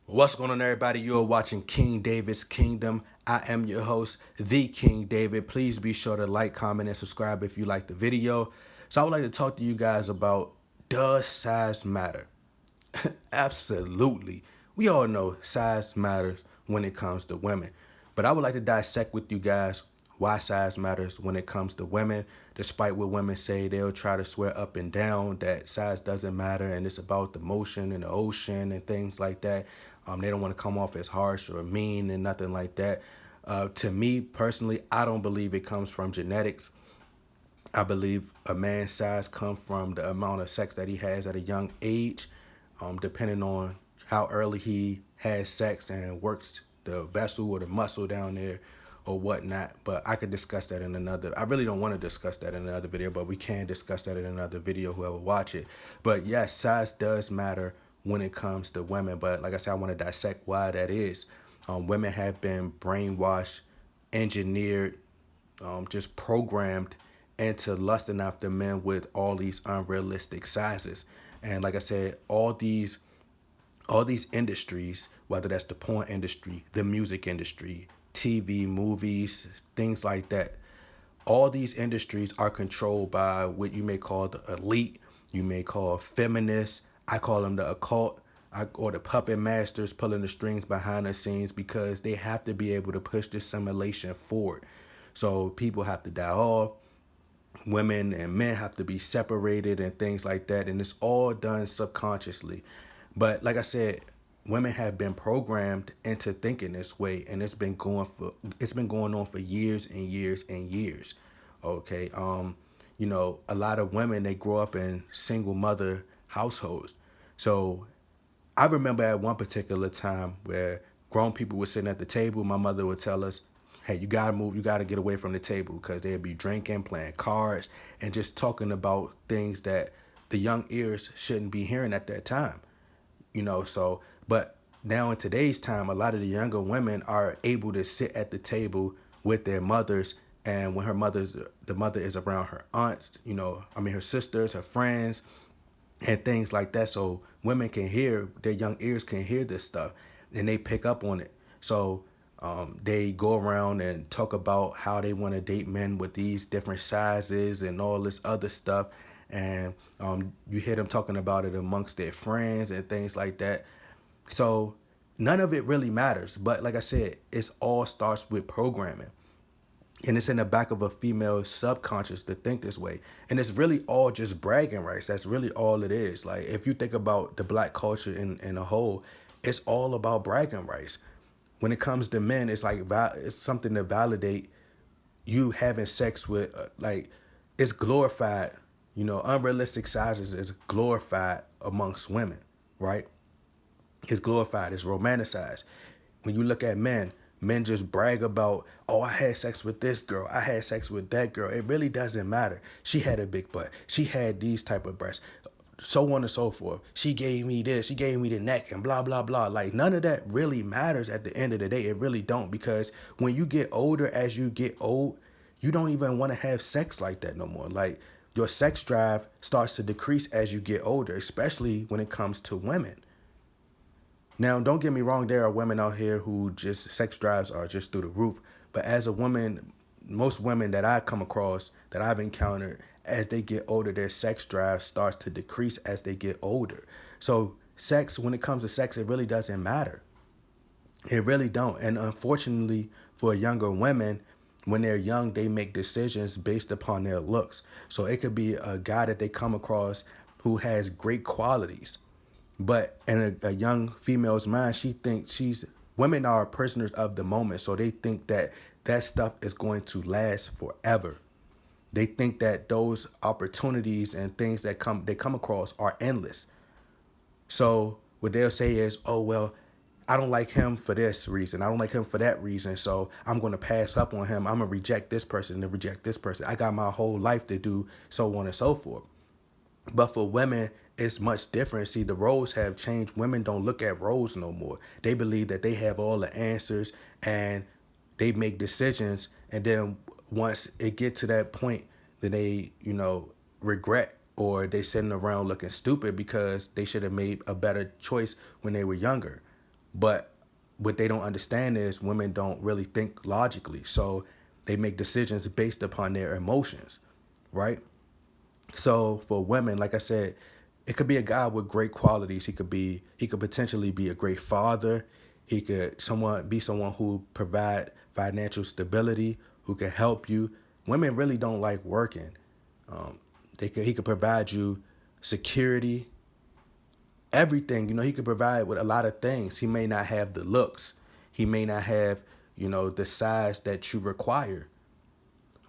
What's going on, everybody? You are watching King David's Kingdom. I am your host, the King David. Please be sure to like, comment, and subscribe if you like the video. So I would like to talk to you guys about, does size matter? Absolutely. We all know size matters when it comes to women. But I would like to dissect with you guys why size matters when it comes to women. Despite what women say, they'll try to swear up and down that size doesn't matter and it's about the motion and the ocean and things like that. They don't want to come off as harsh or mean and nothing like that. To me personally, I don't believe it comes from genetics. I believe a man's size comes from the amount of sex that he has at a young age, depending on how early he has sex and works the vessel or the muscle down there or whatnot. But I could discuss that in another. I really don't want to discuss that in another video, but we can discuss that in another video, whoever watch it. But yes, size does matter when it comes to women. But like I said, I want to dissect why that is. Women have been brainwashed, engineered, just programmed into lusting after men with all these unrealistic sizes. And like I said, all these industries, whether that's the porn industry, the music industry, TV, movies, things like that, all these industries are controlled by what you may call the elite, you may call feminists. I call them the occult, or the puppet masters pulling the strings behind the scenes because they have to be able to push this simulation forward. So people have to die off, women and men have to be separated and things like that, and it's all done subconsciously. But like I said, women have been programmed into thinking this way, and it's been going on for years and years and years. Okay. A lot of women, they grow up in single mother households. So I remember at one particular time where grown people were sitting at the table. My mother would tell us, "Hey, you gotta move. You gotta get away from the table," because they'd be drinking, playing cards, and just talking about things that the young ears shouldn't be hearing at that time. So but now in today's time, a lot of the younger women are able to sit at the table with their mothers, and when the mother is around her aunts, her sisters, her friends, and things like that. So women can hear, their young ears can hear this stuff, and they pick up on it. So they go around and talk about how they want to date men with these different sizes and all this other stuff. And you hear them talking about it amongst their friends and things like that. So none of it really matters. But like I said, it's all starts with programming, and it's in the back of a female subconscious to think this way, and it's really all just bragging rights. That's really all it is. Like, if you think about the black culture in a whole, it's all about bragging rights. When it comes to men, it's like it's something to validate you having sex with, like, it's glorified. Unrealistic sizes is glorified amongst women, right? It's glorified, it's romanticized. When you look at men, men just brag about, "Oh, I had sex with this girl, I had sex with that girl." It really doesn't matter. She had a big butt, she had these type of breasts, so on and so forth. She gave me this, she gave me the neck, and blah blah blah. Like, none of that really matters at the end of the day. It really don't, because when you get older, as you get old, you don't even want to have sex like that no more. Like, your sex drive starts to decrease as you get older, especially when it comes to women. Now, don't get me wrong, there are women out here who just sex drives are just through the roof. But as a woman, most women that I come across, that I've encountered, as they get older, their sex drive starts to decrease as they get older. So sex, when it comes to sex, it really doesn't matter. It really don't. And unfortunately for younger women, when they're young, they make decisions based upon their looks. So it could be a guy that they come across who has great qualities, but in a young female's mind, she thinks women are prisoners of the moment. So they think that that stuff is going to last forever. They think that those opportunities and things that they come across are endless. So what they'll say is, "Oh, well, I don't like him for this reason. I don't like him for that reason. So I'm going to pass up on him. I'm going to reject this person and reject this person. I got my whole life to do," so on and so forth. But for women, it's much different. See, the roles have changed. Women don't look at roles no more. They believe that they have all the answers, and they make decisions. And then once it get to that point, then they, regret, or they sitting around looking stupid because they should have made a better choice when they were younger. But what they don't understand is women don't really think logically. So they make decisions based upon their emotions, right? So for women, like I said, it could be a guy with great qualities. He could potentially be a great father. He could someone be someone who provide financial stability, who can help you. Women really don't like working. He could provide you security, everything. He could provide with a lot of things. He may not have the looks. He may not have, the size that you require.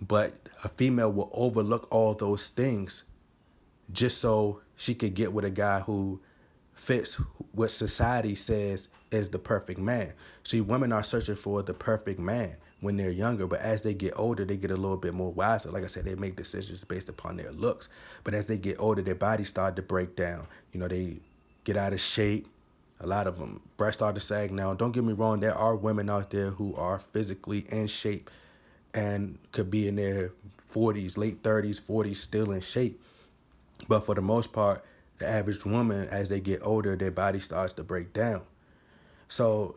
But a female will overlook all those things just so she could get with a guy who fits what society says is the perfect man. See, women are searching for the perfect man when they're younger, but as they get older, they get a little bit more wiser. Like I said, they make decisions based upon their looks. But as they get older, their bodies start to break down. They get out of shape. A lot of them breasts start to sag. Now, don't get me wrong, there are women out there who are physically in shape and could be in their 40s, late 30s, 40s, still in shape. But for the most part, the average woman, as they get older, their body starts to break down. So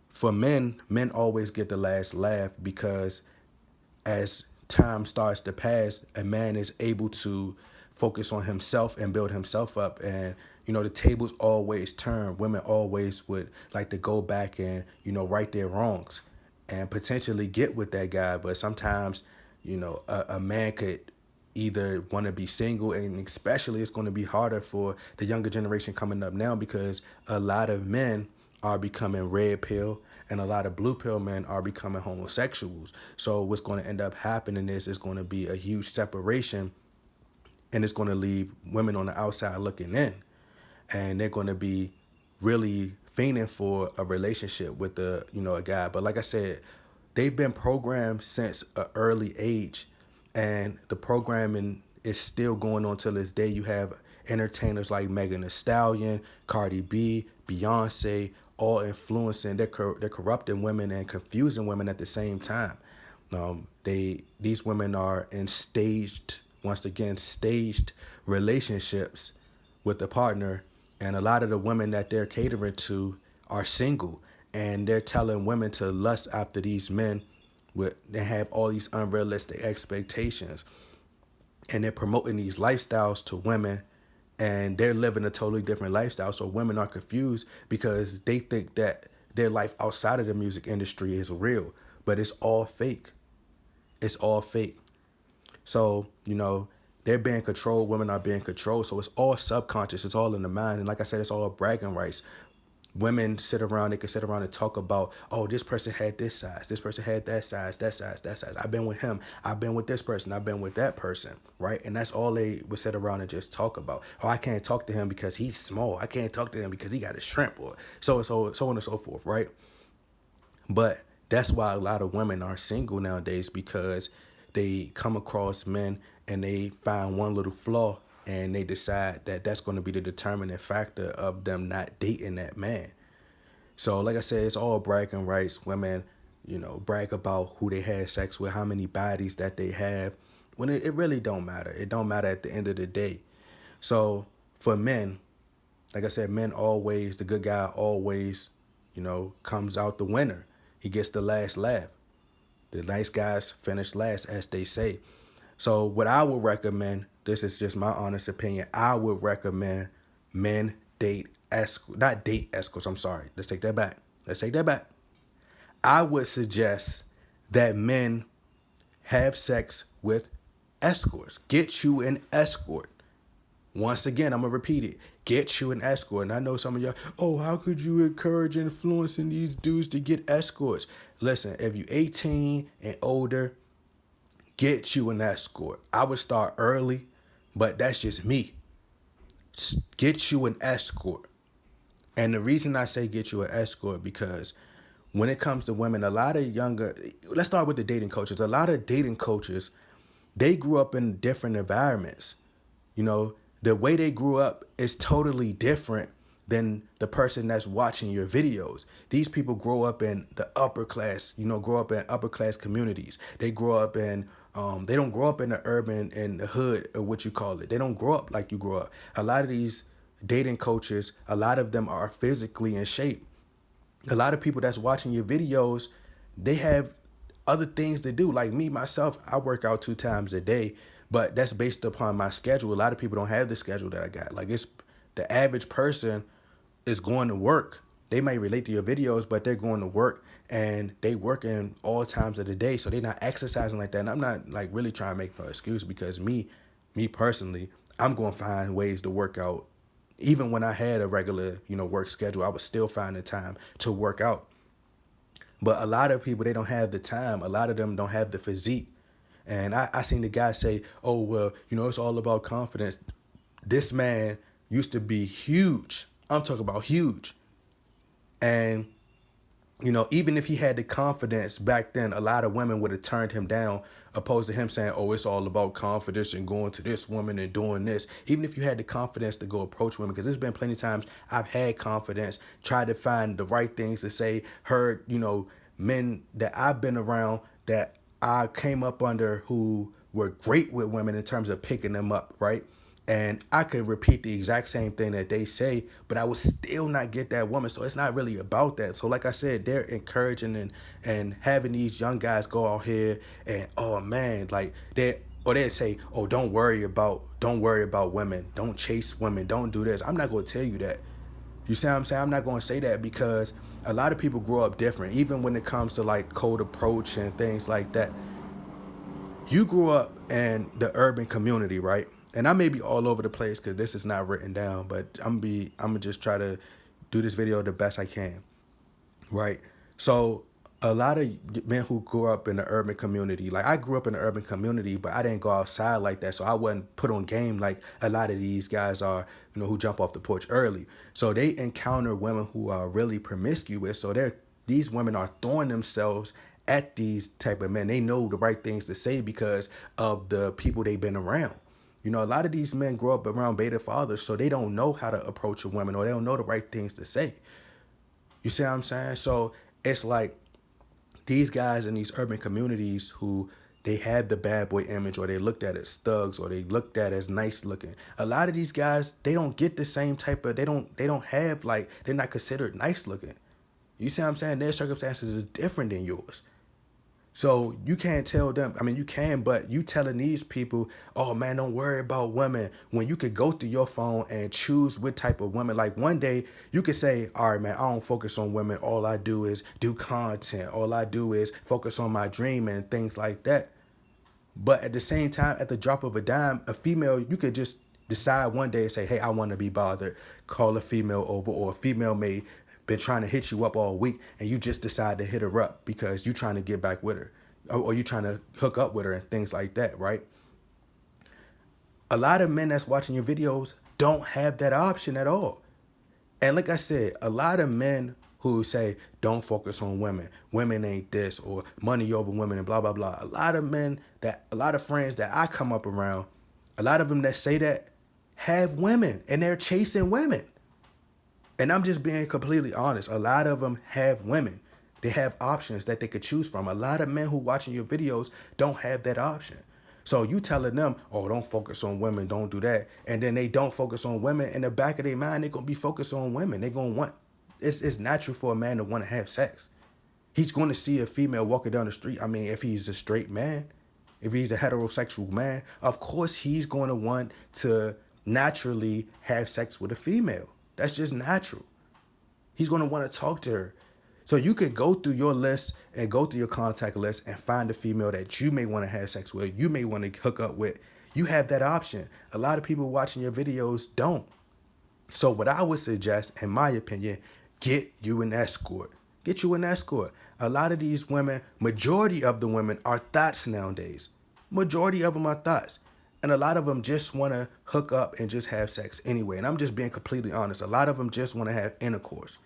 for men always get the last laugh because as time starts to pass, a man is able to focus on himself and build himself up. And, the tables always turn. Women always would like to go back and, right their wrongs and potentially get with that guy. But sometimes, a man could either want to be single, and especially it's going to be harder for the younger generation coming up now because a lot of men are becoming red pill and a lot of blue pill men are becoming homosexuals. So what's going to end up happening is it's going to be a huge separation, and it's going to leave women on the outside looking in, and they're going to be really fiending for a relationship with a guy. But like I said, they've been programmed since an early age, and the programming is still going on till this day. You have entertainers like Megan Thee Stallion, Cardi B, Beyonce, all influencing. They're corrupting women and confusing women at the same time. These women are in staged relationships with a partner, and a lot of the women that they're catering to are single, and they're telling women to lust after these men. They have all these unrealistic expectations, and they're promoting these lifestyles to women, and they're living a totally different lifestyle. So women are confused because they think that their life outside of the music industry is real, but it's all fake. It's all fake. So, they're being controlled. Women are being controlled. So it's all subconscious. It's all in the mind. And like I said, it's all bragging rights. Women they can sit around and talk about, oh, this person had this size. This person had that size, that size, that size. I've been with him. I've been with this person. I've been with that person, right? And that's all they would sit around and just talk about. Oh, I can't talk to him because he's small. I can't talk to him because he got a shrimp, or so on and so forth, right? But that's why a lot of women are single nowadays, because they come across men and they find one little flaw and they decide that that's going to be the determining factor of them not dating that man. So like I said, it's all bragging rights. Women, brag about who they had sex with, how many bodies that they have, when it really don't matter. It don't matter at the end of the day. So for men, like I said, the good guy always, comes out the winner. He gets the last laugh. The nice guys finish last, as they say. So what I would recommend, this is just my honest opinion, I would recommend men not date escorts, I'm sorry. Let's take that back. I would suggest that men have sex with escorts. Get you an escort. Once again, I'm going to repeat it. Get you an escort. And I know some of y'all, oh, how could you encourage influencing these dudes to get escorts? Listen, if you're 18 and older, get you an escort. I would start early, but that's just me. Get you an escort. And the reason I say get you an escort, because when it comes to women, let's start with the dating coaches. A lot of dating coaches, they grew up in different environments. The way they grew up is totally different than the person that's watching your videos. These people grow up in the upper class, grow up in upper class communities. They grow up in, they don't grow up in the urban, in the hood, or what you call it. They don't grow up like you grow up. A lot of these dating coaches, a lot of them are physically in shape. A lot of people that's watching your videos, they have other things to do. Like me, myself, I work out 2 times a day, but that's based upon my schedule. A lot of people don't have the schedule that I got. Like it's the average person is going to work. They might relate to your videos, but they're going to work and they working all times of the day. So they're not exercising like that. And I'm not like really trying to make no excuse because me personally, I'm going to find ways to work out. Even when I had a regular, work schedule, I was still finding time to work out. But a lot of people, they don't have the time. A lot of them don't have the physique. And I seen the guy say, oh, well, it's all about confidence. This man used to be huge. I'm talking about huge. And, even if he had the confidence back then, a lot of women would have turned him down, opposed to him saying, oh, it's all about confidence and going to this woman and doing this. Even if you had the confidence to go approach women, because there's been plenty of times I've had confidence, tried to find the right things to say, heard, men that I've been around that I came up under who were great with women in terms of picking them up, right? And I could repeat the exact same thing that they say, but I would still not get that woman. So it's not really about that. So like I said, they're encouraging and having these young guys go out here and oh man, like they'd say, oh, don't worry about women. Don't chase women. Don't do this. I'm not gonna tell you that. You see what I'm saying? I'm not gonna say that because a lot of people grow up different, even when it comes to like code approach and things like that. You grew up in the urban community, right? And I may be all over the place because this is not written down, but I'm gonna just try to do this video the best I can, right? So a lot of men who grew up in the urban community, like I grew up in the urban community, but I didn't go outside like that, so I wasn't put on game like a lot of these guys are, who jump off the porch early. So they encounter women who are really promiscuous. So these women are throwing themselves at these type of men. They know the right things to say because of the people they've been around. A lot of these men grow up around beta fathers, so they don't know how to approach a woman or they don't know the right things to say. You see what I'm saying? So it's like these guys in these urban communities who they had the bad boy image or they looked at as thugs or they looked at as nice looking. A lot of these guys, they don't get the same type of, they don't have like, they're not considered nice looking. You see what I'm saying? Their circumstances is different than yours. So you can't tell them, I mean, you can, but you telling these people, oh man, don't worry about women when you could go through your phone and choose what type of women. Like one day you could say, all right, man, I don't focus on women. All I do is do content. All I do is focus on my dream and things like that. But at the same time, at the drop of a dime, a female, you could just decide one day and say, hey, I want to be bothered. Call a female over, or a female may been trying to hit you up all week and you just decide to hit her up because you trying to get back with her or you trying to hook up with her and things like that, right? A lot of men that's watching your videos don't have that option at all. And like I said, a lot of men who say, don't focus on women, women ain't this, or money over women and blah, blah, blah. A lot of friends that I come up around, a lot of them that say that have women and they're chasing women. And I'm just being completely honest. A lot of them have women. They have options that they could choose from. A lot of men who watching your videos don't have that option. So you telling them, oh, don't focus on women, don't do that. And then they don't focus on women. In the back of their mind, they're going to be focused on women. They're going to want, it's natural for a man to want to have sex. He's going to see a female walking down the street. I mean, if he's a straight man, if he's a heterosexual man, of course he's going to want to naturally have sex with a female. That's just natural. He's going to want to talk to her. So you could go through your list and go through your contact list and find a female that you may want to have sex with, you may want to hook up with. You have that option. A lot of people watching your videos don't. So what I would suggest, in my opinion, get you an escort. Get you an escort. A lot of these women, majority of the women are thoughts nowadays. Majority of them are thoughts. And a lot of them just want to hook up and just have sex anyway. And I'm just being completely honest. A lot of them just want to have intercourse.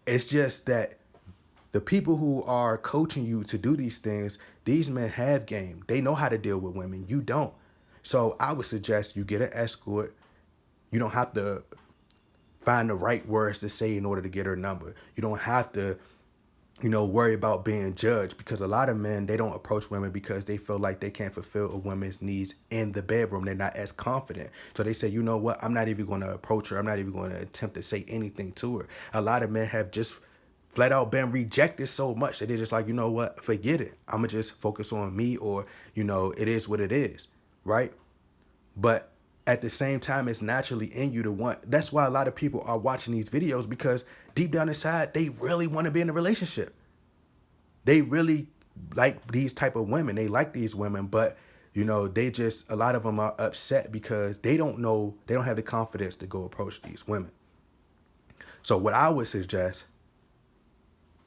It's just that the people who are coaching you to do these things, these men have game. They know how to deal with women. You don't. So I would suggest you get an escort. You don't have to find the right words to say in order to get her number. You don't have to worry about being judged, because a lot of men, they don't approach women because they feel like they can't fulfill a woman's needs in the bedroom. They're not as confident. So they say, you know what? I'm not even going to approach her. I'm not even going to attempt to say anything to her. A lot of men have just flat out been rejected so much that they're just like, you know what? Forget it. I'm going to just focus on me, or, it is what it is. Right? But at the same time, it's naturally in you to want. That's why a lot of people are watching these videos, because deep down inside, they really want to be in a relationship. They really like these type of women. They like these women, but they just, a lot of them are upset because they don't know, they don't have the confidence to go approach these women. So what I would suggest,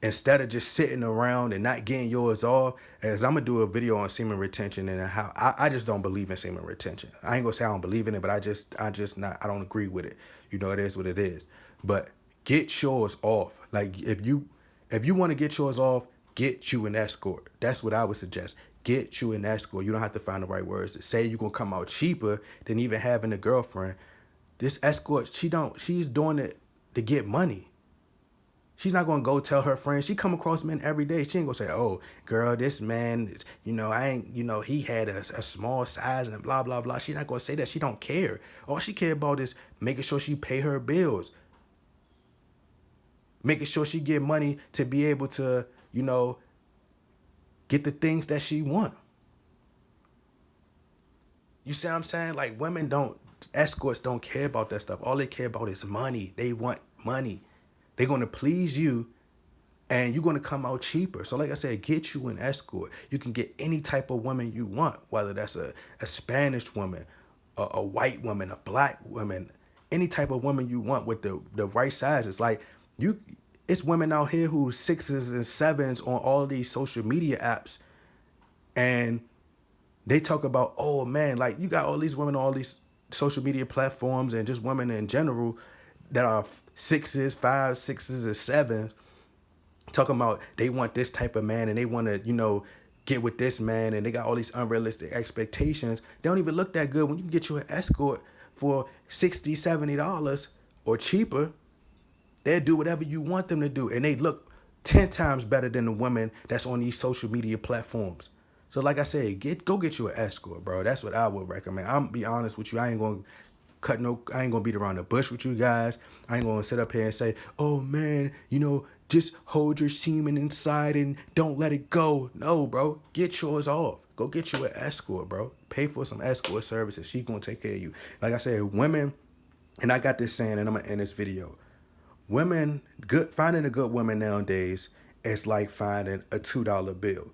instead of just sitting around and not getting yours off, as I'm gonna do a video on semen retention and how I just don't believe in semen retention. I ain't gonna say I don't believe in it, but I don't agree with it. It is what it is. But get yours off. Like if you want to get yours off, get you an escort. That's what I would suggest. Get you an escort. You don't have to find the right words to say. You're gonna come out cheaper than even having a girlfriend. This escort, she's doing it to get money. She's not gonna go tell her friends. She come across men every day. She ain't gonna say, "Oh, girl, this man, I ain't, he had a small size and blah blah blah." She's not gonna say that. She don't care. All she care about is making sure she pay her bills, making sure she get money to be able to, get the things that she want. You see what I'm saying? Like escorts don't care about that stuff. All they care about is money. They want money. They're gonna please you, and you're gonna come out cheaper. So like I said, get you an escort. You can get any type of woman you want, whether that's a Spanish woman, a white woman, a black woman, any type of woman you want with the right sizes. Like it's women out here who 6s and 7s on all these social media apps, and they talk about, oh man, like you got all these women on all these social media platforms, and just women in general that are 6s, 5s, 6s, and 7s, talking about they want this type of man and they want to, get with this man, and they got all these unrealistic expectations. They don't even look that good when you can get you an escort for $60, $70 or cheaper. They'll do whatever you want them to do, and they look 10 times better than the women that's on these social media platforms. So like I said, go get you an escort, bro. That's what I would recommend. I'm be honest with you. I ain't gonna beat around the bush with you guys. I ain't gonna sit up here and say, oh man, just hold your semen inside and don't let it go. No, bro. Get yours off. Go get you an escort, bro. Pay for some escort services. She's gonna take care of you. Like I said, women, and I got this saying, and I'm gonna end this video. Finding a good woman nowadays is like finding a $2 bill.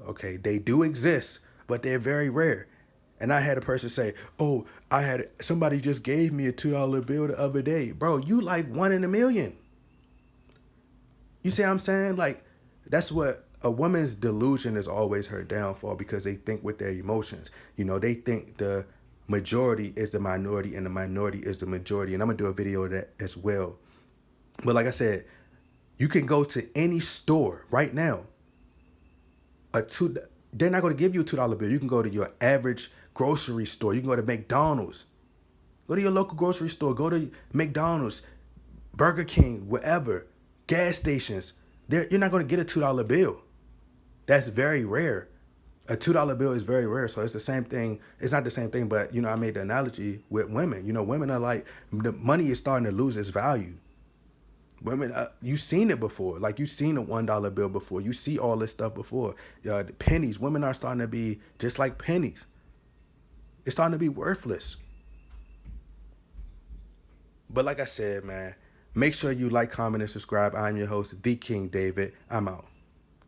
Okay, they do exist, but they're very rare. And I had a person say, oh, somebody just gave me a $2 bill the other day. Bro, you like 1 in a million. You see what I'm saying? Like, that's what a woman's delusion is always her downfall, because they think with their emotions. They think the majority is the minority and the minority is the majority. And I'm going to do a video of that as well. But like I said, you can go to any store right now. They're not going to give you a $2 bill. You can go to your average grocery store. You can go to McDonald's. Go to your local grocery store. Go to McDonald's, Burger King, wherever, gas stations. You're not going to get a $2 bill. That's very rare. A $2 bill is very rare. So it's the same thing. It's not the same thing, but I made the analogy with women. Women are like, the money is starting to lose its value. Women, you've seen it before. Like, you've seen a $1 bill before. You see all this stuff before. The pennies. Women are starting to be just like pennies. It's starting to be worthless. But like I said, man, make sure you like, comment, and subscribe. I'm your host, The King David. I'm out.